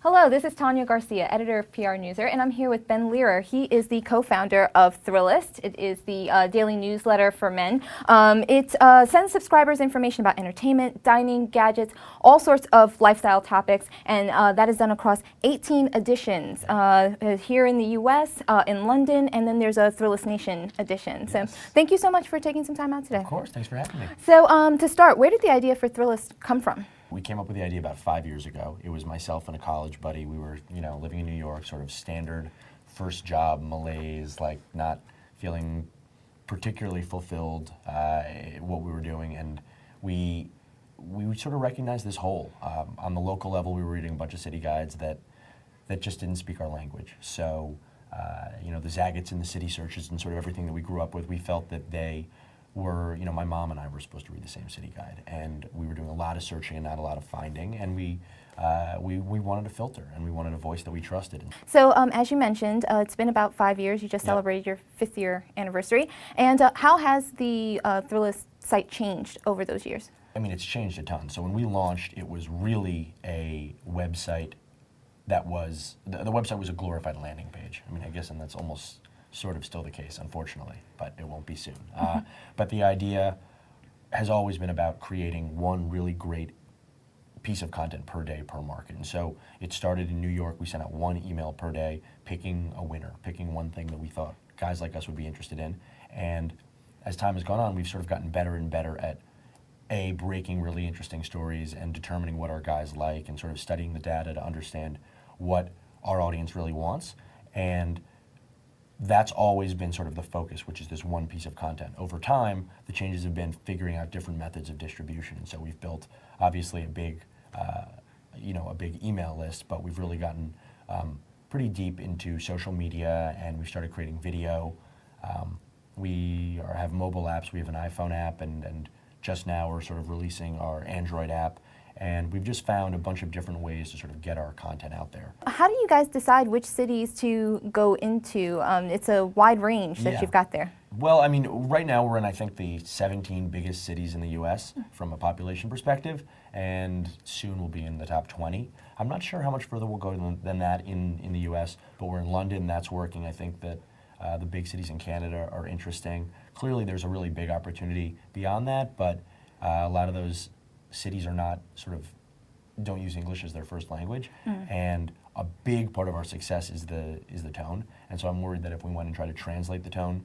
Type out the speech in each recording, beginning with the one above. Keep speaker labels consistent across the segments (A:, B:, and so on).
A: Hello, this is Tanya Garcia, editor of PR Newser, and I'm here with Ben Lerer. He is the co-founder of Thrillist. It is the daily newsletter for men. It sends subscribers information about entertainment, dining, gadgets, all sorts of lifestyle topics, and that is done across 18 editions here in the U.S., in London, and then there's a Thrillist Nation edition. So thank you so much for taking some time out today.
B: Of course, thanks for having me.
A: So to start, where did the idea for Thrillist come from?
B: We came up with the idea about 5 years ago. It was myself and a college buddy. We were, living in New York, sort of standard first job malaise, like not feeling particularly fulfilled what we were doing, and we sort of recognized this hole. On the local level, we were reading a bunch of city guides that just didn't speak our language. So, the Zagat's and the city searches and sort of everything that we grew up with, we felt that they were, my mom and I were supposed to read the same city guide, and we were doing a lot of searching and not a lot of finding, and we wanted a filter, and we wanted a voice that we trusted.
A: So as you mentioned, it's been about 5 years. You just celebrated your 5th year anniversary, and how has the Thrillist site changed over those years?
B: I mean, it's changed a ton. So when we launched, it was really a website that was, the website was a glorified landing page. I mean, I guess, and that's almost sort of still the case, unfortunately, but it won't be soon. But the idea has always been about creating one really great piece of content per day per market. And so it started in New York. We sent out one email per day, picking a winner, picking one thing that we thought guys like us would be interested in. And as time has gone on, we've sort of gotten better and better at breaking really interesting stories and determining what our guys like and sort of studying the data to understand what our audience really wants. And that's always been sort of the focus, which is this one piece of content. Over time, the changes have been figuring out different methods of distribution. And so we've built, obviously, a big email list, but we've really gotten pretty deep into social media, and we've started creating video. We have mobile apps. We have an iPhone app, and just now we're sort of releasing our Android app. And we've just found a bunch of different ways to sort of get our content out there.
A: How do you guys decide which cities to go into? It's a wide range that you've got there.
B: Well, I mean, right now we're in, I think, the 17 biggest cities in the U.S. from a population perspective, and soon we'll be in the top 20. I'm not sure how much further we'll go than that in the U.S., but we're in London. That's working. I think that the big cities in Canada are interesting. Clearly, there's a really big opportunity beyond that, but a lot of those cities are not don't use English as their first language, and a big part of our success is the tone. And so I'm worried that if we went and tried to translate the tone,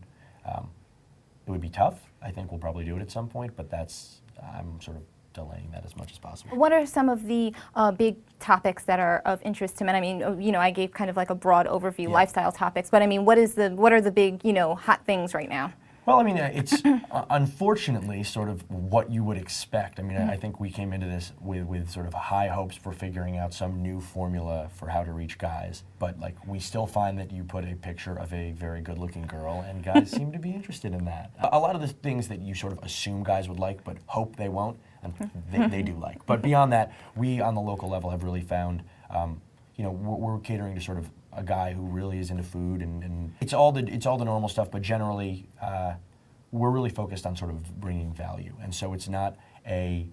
B: it would be tough. I think we'll probably do it at some point, but I'm sort of delaying that as much as possible.
A: What are some of the big topics that are of interest to men? I mean, I gave kind of like a broad overview, lifestyle topics, but I mean, what are the big, hot things right now?
B: Well, I mean, it's unfortunately sort of what you would expect. I mean, I think we came into this with sort of high hopes for figuring out some new formula for how to reach guys. But we still find that you put a picture of a very good-looking girl, and guys seem to be interested in that. A lot of the things that you sort of assume guys would like, but hope they won't, and they do like. But beyond that, we on the local level have really found, we're catering to sort of a guy who really is into food, and it's all the normal stuff, but generally we're really focused on sort of bringing value. And so it's not a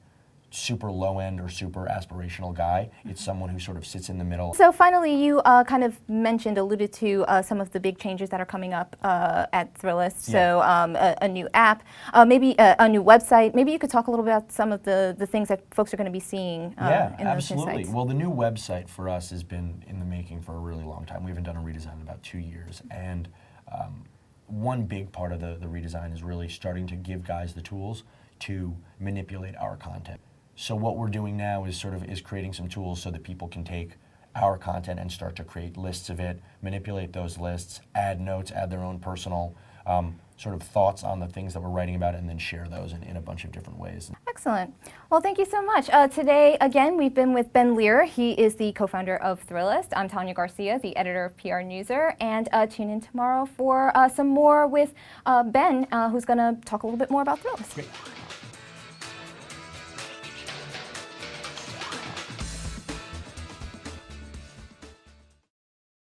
B: super low end or super aspirational guy. It's someone who sort of sits in the middle.
A: So finally, you kind of alluded to some of the big changes that are coming up at Thrillist. So a new app, maybe a new website. Maybe you could talk a little bit about some of the things that folks are going to be seeing in those new sites.
B: Well, the new website for us has been in the making for a really long time. We haven't done a redesign in about 2 years. And one big part of the redesign is really starting to give guys the tools to manipulate our content. So what we're doing now is creating some tools so that people can take our content and start to create lists of it, manipulate those lists, add notes, add their own personal sort of thoughts on the things that we're writing about, and then share those in a bunch of different ways.
A: Excellent. Well, thank you so much. Today, again, we've been with Ben Lerer. He is the co-founder of Thrillist. I'm Tanya Garcia, the editor of PR Newser, and tune in tomorrow for some more with Ben, who's going to talk a little bit more about Thrillist.
B: Great.